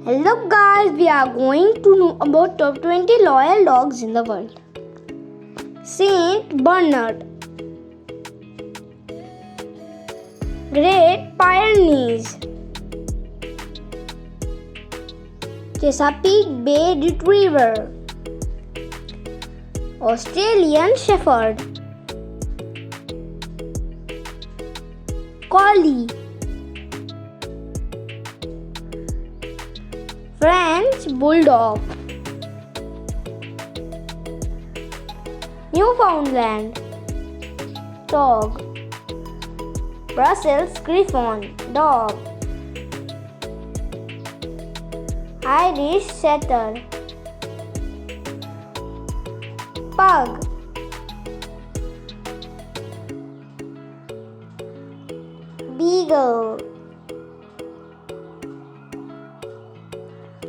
Hello guys, we are going to know about top 20 loyal dogs in the world. Saint Bernard, Great Pyrenees, Chesapeake Bay Retriever, Australian Shepherd, Collie, French Bulldog, Newfoundland Dog, Brussels Griffon Dog, Irish Setter, Pug, Beagle,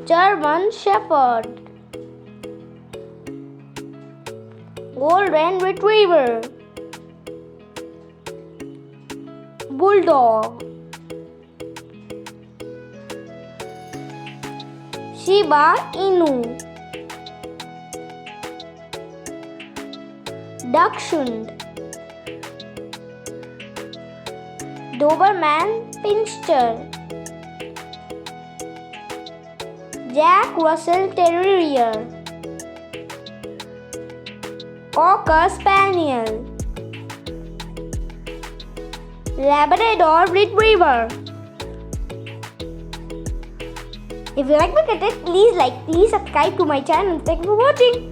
German Shepherd, Golden Retriever, Bulldog, Shiba Inu, Dachshund, Doberman Pinscher, Jack Russell Terrier, Cocker Spaniel, Labrador Retriever. If you like my content, please subscribe to my channel. Thank you for watching.